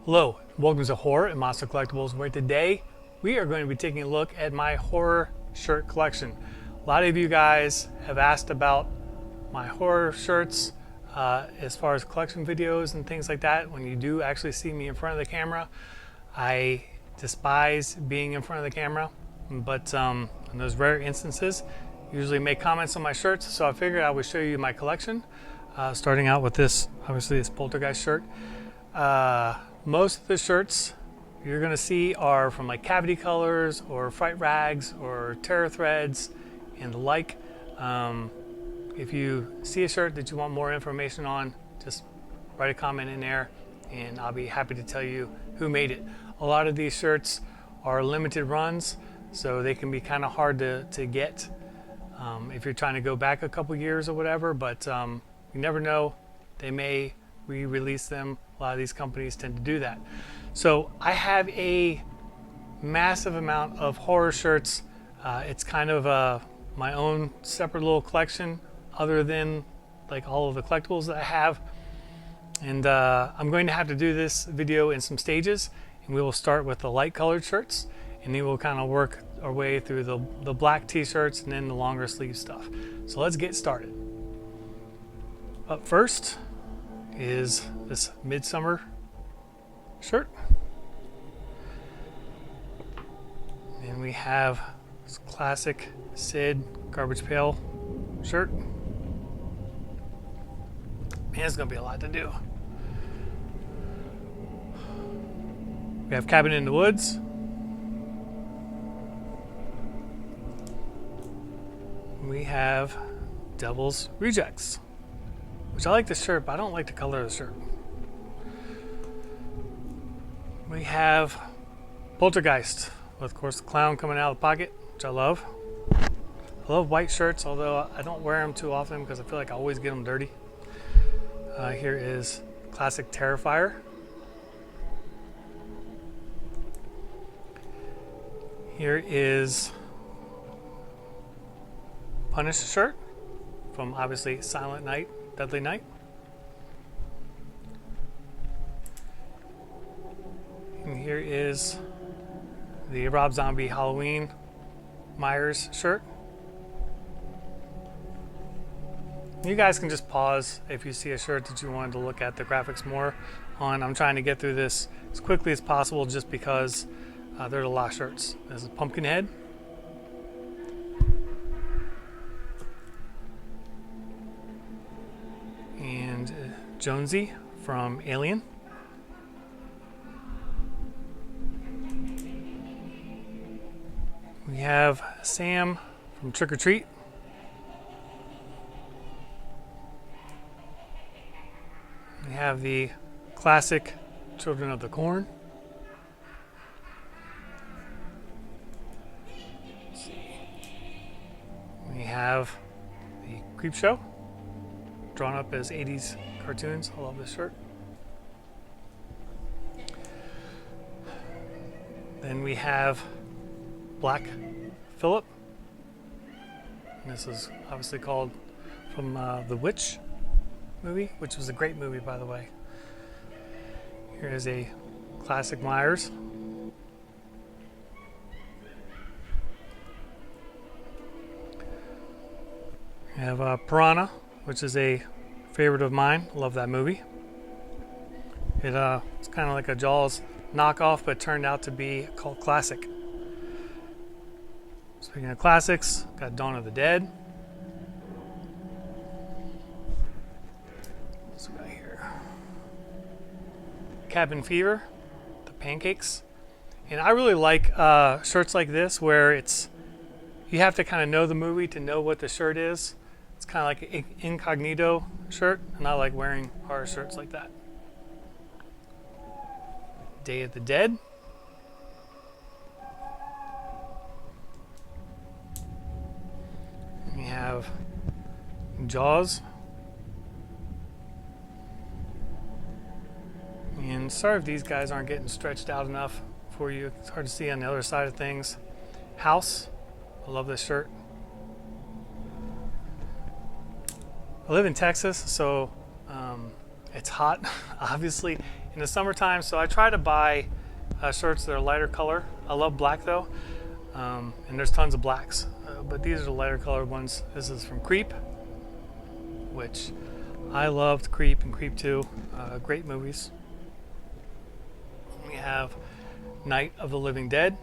Hello, welcome to Horror and Monster Collectibles, where today we are going to be taking a look at my horror shirt collection. A lot of you guys have asked about my horror shirts as far as collection videos and things like that. When you do actually see me in front of the camera, I despise being in front of the camera, but in those rare instances, usually make comments on my shirts, so I figured I would show you my collection. Starting out with this, obviously this Poltergeist shirt. Most of the shirts you're going to see are from like Cavity Colors or Fright-Rags or Terror Threads and the like. If you see a shirt that you want more information on, just write a comment in there and I'll be happy to tell you who made it. A lot of these shirts are limited runs, so they can be kind of hard to get if you're trying to go back a couple years or whatever, but you never know, they may re-release them. A lot of these companies tend to do that. So I have a massive amount of horror shirts. It's kind of my own separate little collection other than like all of the collectibles that I have. And I'm going to have to do this video in some stages, and we will start with the light colored shirts, and then we'll kind of work our way through the black t-shirts and then the longer sleeve stuff. So let's get started. Up first is this Midsummer shirt. And we have this classic Sid Garbage Pail shirt. Man, it's gonna be a lot to do. We have Cabin in the Woods. We have Devil's Rejects, which I like the shirt, but I don't like the color of the shirt. We have Poltergeist, with of course the clown coming out of the pocket, which I love. I love white shirts, although I don't wear them too often because I feel like I always get them dirty. Here is classic Terrifier. Here is Punisher shirt from obviously Silent Night, Deadly Night. And here is the Rob Zombie Halloween Myers shirt. You guys can just pause if you see a shirt that you wanted to look at the graphics more on. I'm trying to get through this as quickly as possible just because there's a lot of shirts. There's a Pumpkinhead. And Jonesy from Alien. We have Sam from Trick or Treat. We have the classic Children of the Corn. Let's see. We have the Creep-Show, drawn up as 80s cartoons. I love this shirt. Then we have Black Phillip. And this is obviously called from the Witch movie, which was a great movie, by the way. Here is a classic Myers. We have Piranha, which is a favorite of mine. Love that movie. It's kind of like a Jaws knockoff, but turned out to be a cult classic. Speaking of classics, got Dawn of the Dead. What's we got here? Cabin Fever, the pancakes. And I really like shirts like this where you have to kind of know the movie to know what the shirt is. It's kind of like an incognito shirt, and I like wearing horror shirts like that. Day of the Dead. We have Jaws. And sorry if these guys aren't getting stretched out enough for you. It's hard to see on the other side of things. House. I love this shirt. I live in Texas, so It's hot, obviously, in the summertime, so I try to buy shirts that are lighter color. I love black though, and there's tons of blacks, but these are the lighter colored ones. This is from Creep, which I loved Creep and Creep 2, great movies. We have Night of the Living Dead.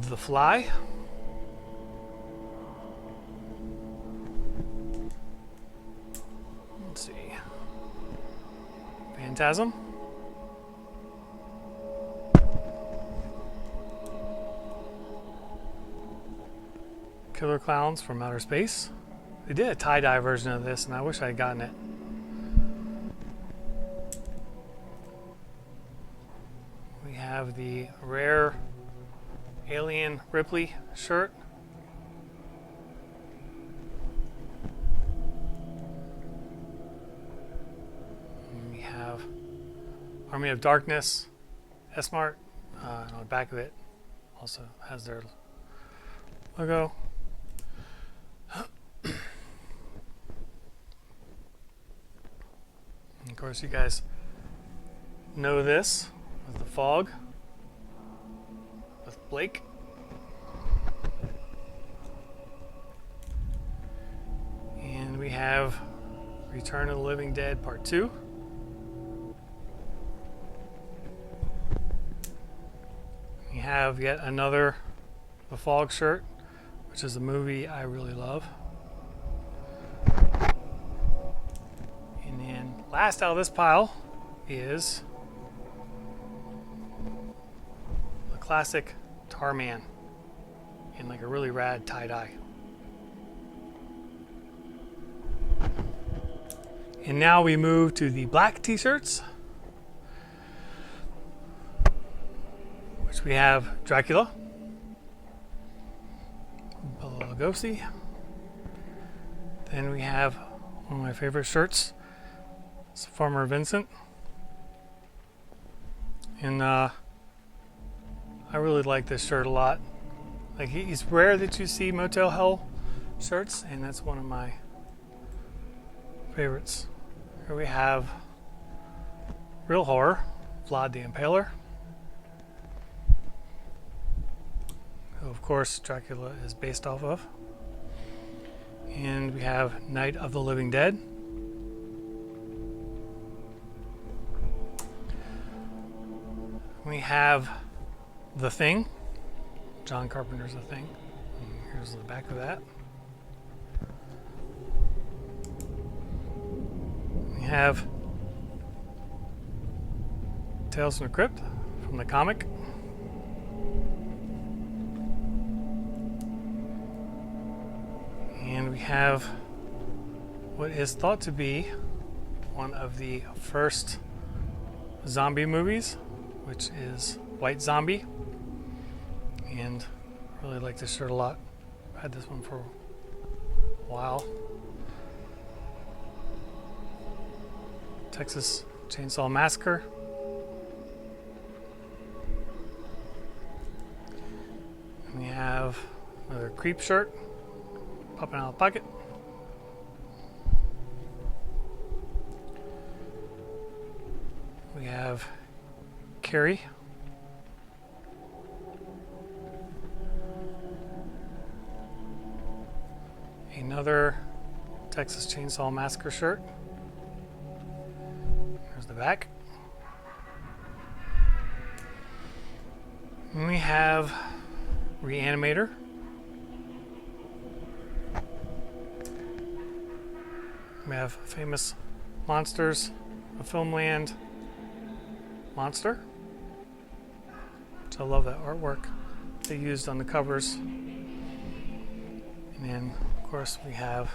The Fly. Let's see. Phantasm. Killer Clowns from Outer Space. They did a tie-dye version of this, and I wish I had gotten it. We have the rare Alien Ripley shirt. And we have Army of Darkness S-Mart. On the back of it also has their logo. And of course, you guys know this with the Fog with Blake. And we have Return of the Living Dead Part 2. We have yet another The Fog shirt, which is a movie I really love. And then last out of this pile is the classic Tarman in like a really rad tie-dye. And now we move to the black t-shirts, which we have Dracula, Bela Lugosi. Then we have one of my favorite shirts, it's Farmer Vincent. And I really like this shirt a lot. Like, it's rare that you see Motel Hell shirts, and that's one of my favorites. Here we have Real Horror, Vlad the Impaler, who of course Dracula is based off of. And we have Night of the Living Dead. We have The Thing, John Carpenter's The Thing. And here's the back of that. We have Tales from the Crypt from the comic. And we have what is thought to be one of the first zombie movies, which is White Zombie. And I really like this shirt a lot. I've had this one for a while. Texas Chainsaw Massacre. And we have another Creep shirt popping out of the pocket. We have Carrie. Another Texas Chainsaw Massacre shirt. There's the back. And we have Reanimator. We have Famous Monsters of Filmland Monster. So I love that artwork they used on the covers. And then, of course, we have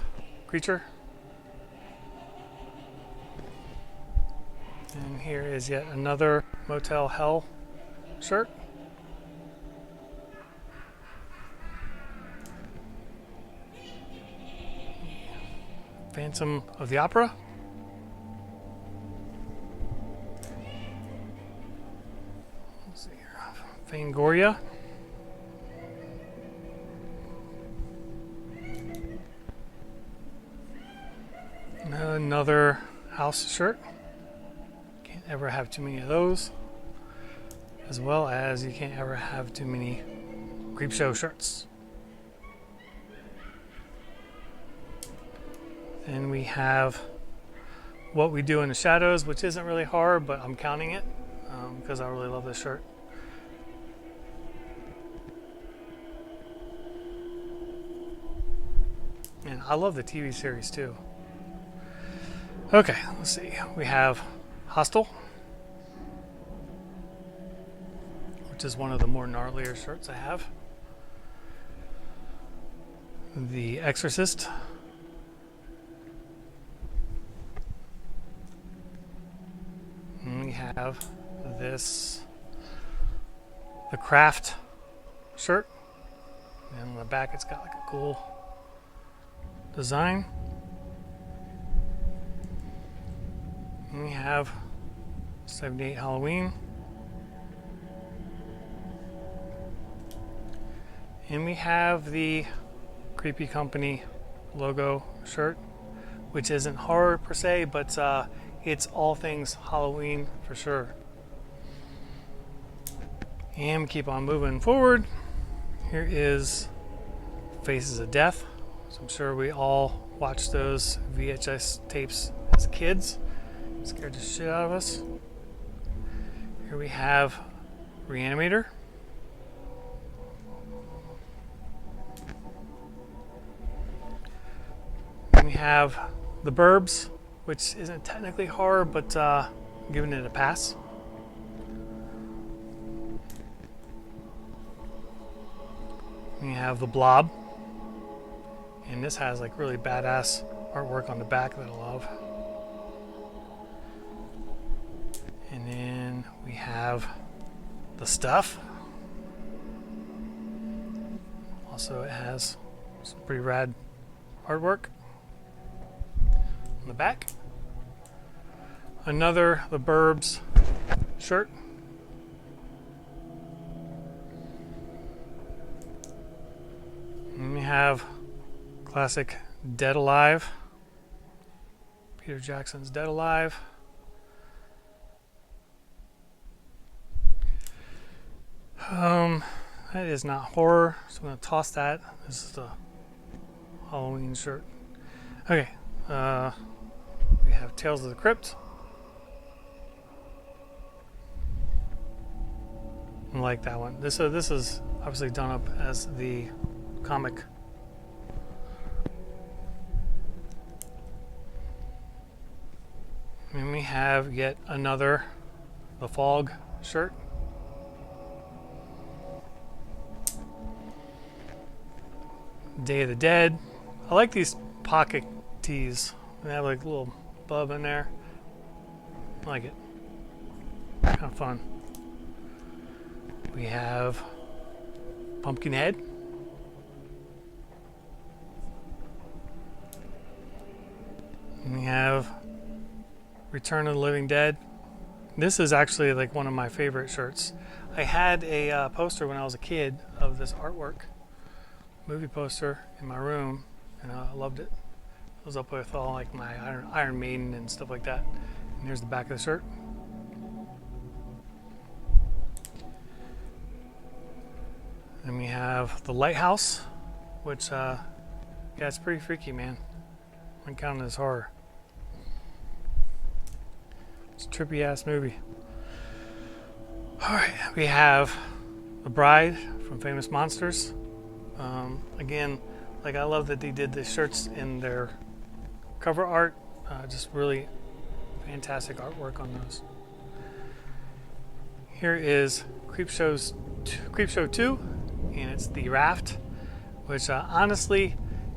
Creature. And here is yet another Motel Hell shirt. Phantom of the Opera. Let's see here. Fangoria. Another house shirt. Can't ever have too many of those. As well as you can't ever have too many Creep-Show shirts. Then we have What We Do in the Shadows, which isn't really hard, but I'm counting it because I really love this shirt. And I love the TV series too. Okay, let's see. We have Hostel, which is one of the more gnarlier shirts I have. The Exorcist. And we have this, the Craft shirt. And on the back it's got like a cool design. And we have 78 Halloween. And we have the Creepy Company logo shirt, which isn't horror per se, but it's all things Halloween for sure. And keep on moving forward. Here is Faces of Death. So I'm sure we all watched those VHS tapes as kids. Scared the shit out of us. Here we have Reanimator. And we have The Burbs, which isn't technically horror, but giving it a pass. We have The Blob. And this has like really badass artwork on the back that I love. And then we have The Stuff. Also, it has some pretty rad artwork on the back. Another The Burbs shirt. And we have classic Dead Alive. Peter Jackson's Dead Alive. That is not horror, so I'm going to toss that. This is the Halloween shirt. Okay, we have Tales of the Crypt. I like that one. This is obviously done up as the comic. And we have yet another The Fog shirt. Day of the Dead. I like these pocket tees. They have like a little bub in there. I like it. Kind of fun. We have Pumpkinhead. And we have Return of the Living Dead. This is actually like one of my favorite shirts. I had a poster when I was a kid of this artwork. Movie poster in my room, and I loved it. It was up with all like my Iron Maiden and stuff like that. And here's the back of the shirt. Then we have The Lighthouse, which yeah, it's pretty freaky, man. I'm counting as horror. It's a trippy ass movie. All right, we have The Bride from Famous Monsters. Again, like I love that they did the shirts in their cover art. Just really fantastic artwork on those. Here is Creep-Show 2, and it's the Raft, which honestly,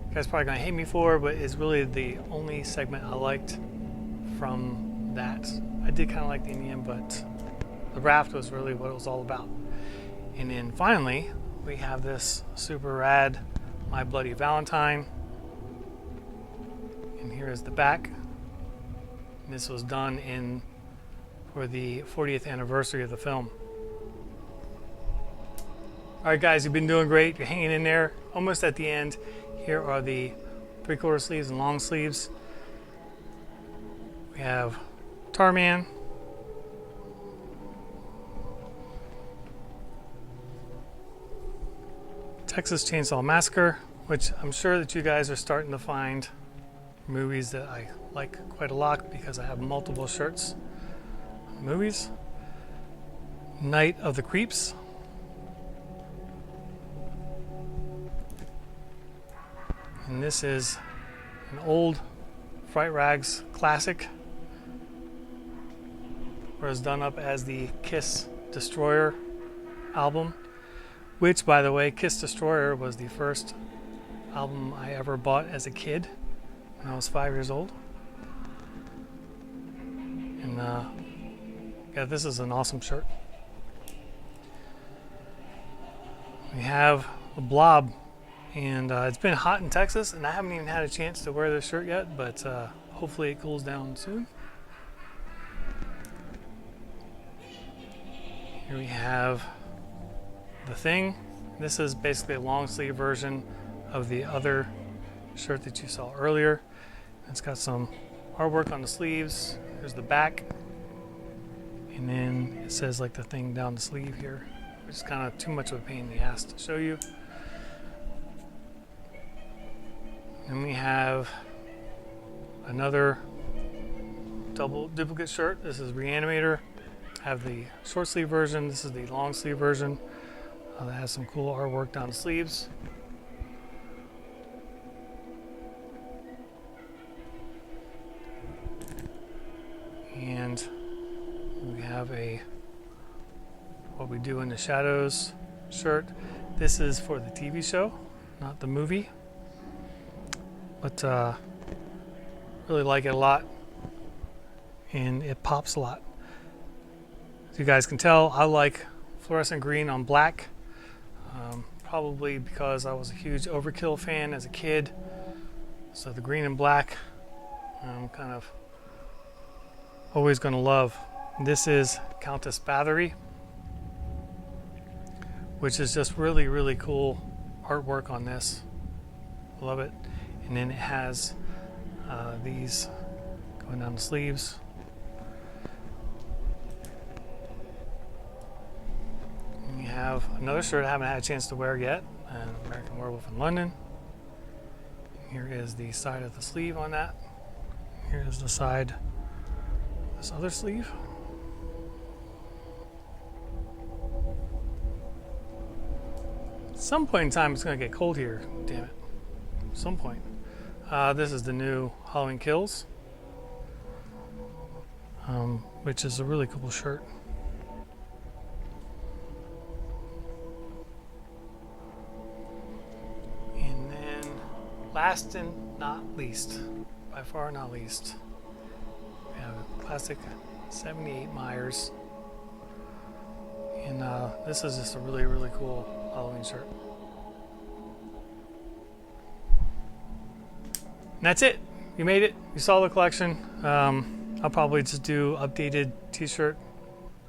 you guys are probably gonna hate me for, but is really the only segment I liked from that. I did kind of like the Indian, but the Raft was really what it was all about. And then finally, we have this super rad My Bloody Valentine. And here is the back. And this was done for the 40th anniversary of the film. All right, guys, you've been doing great. You're hanging in there. Almost at the end. Here are the 3/4 sleeves and long sleeves. We have Tarman. Texas Chainsaw Massacre, which I'm sure that you guys are starting to find movies that I like quite a lot because I have multiple shirts on movies. Night of the Creeps. And this is an old Fright-Rags classic, where it's done up as the Kiss Destroyer album. Which, by the way, Kiss Destroyer was the first album I ever bought as a kid when I was 5 years old. And yeah, this is an awesome shirt. We have the Blob, and it's been hot in Texas, and I haven't even had a chance to wear this shirt yet, but hopefully it cools down soon. Here we have The Thing. This is basically a long sleeve version of the other shirt that you saw earlier. It's got some artwork on the sleeves. Here's the back, and then it says like The Thing down the sleeve here, which is kind of too much of a pain in the ass to show you. And we have another double duplicate shirt. This is Reanimator. I have the short sleeve version. This is the long sleeve version. That has some cool artwork down the sleeves. And we have a What We Do in the Shadows shirt. This is for the TV show, not the movie. But really like it a lot, and it pops a lot. As you guys can tell, I like fluorescent green on black, probably because I was a huge Overkill fan as a kid. So the green and black, I'm kind of always going to love. This is Countess Bathory, which is just really, really cool artwork on this. Love it. And then it has these going down the sleeves. And we have another shirt I haven't had a chance to wear yet, an American Werewolf in London. Here is the side of the sleeve on that. Here is the side, this other sleeve. At some point in time, it's going to get cold here. Damn it. At some point. This is the new Halloween Kills, which is a really cool shirt. And then last and not least, by far not least, we have a classic 78 Myers. And this is just a really, really cool Halloween shirt. And that's it. You made it. You saw the collection. I'll probably just do updated t-shirt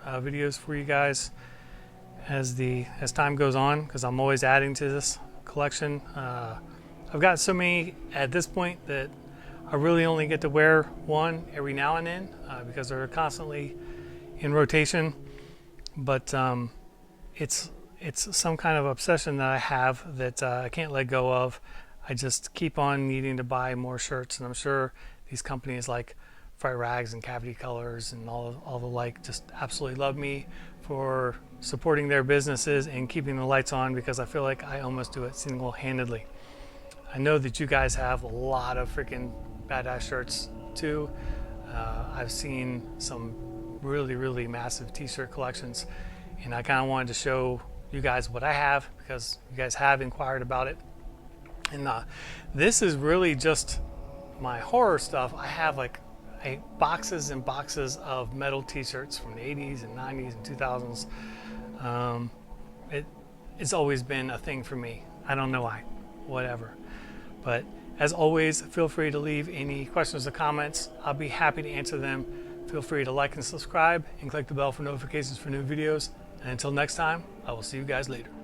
videos for you guys as time goes on, because I'm always adding to this collection. I've got so many at this point that I really only get to wear one every now and then because they're constantly in rotation. But it's some kind of obsession that I have that I can't let go of. I just keep on needing to buy more shirts, and I'm sure these companies like Fright-Rags and Cavity Colors and all the like just absolutely love me for supporting their businesses and keeping the lights on, because I feel like I almost do it single-handedly. I know that you guys have a lot of freaking badass shirts too. I've seen some really, really massive t-shirt collections, and I kind of wanted to show you guys what I have because you guys have inquired about it. And this is really just my horror stuff. I have like boxes and boxes of metal t-shirts from the 80s and 90s and 2000s. It's always been a thing for me. I don't know why, whatever. But as always, feel free to leave any questions or comments. I'll be happy to answer them. Feel free to like and subscribe and click the bell for notifications for new videos. And until next time, I will see you guys later.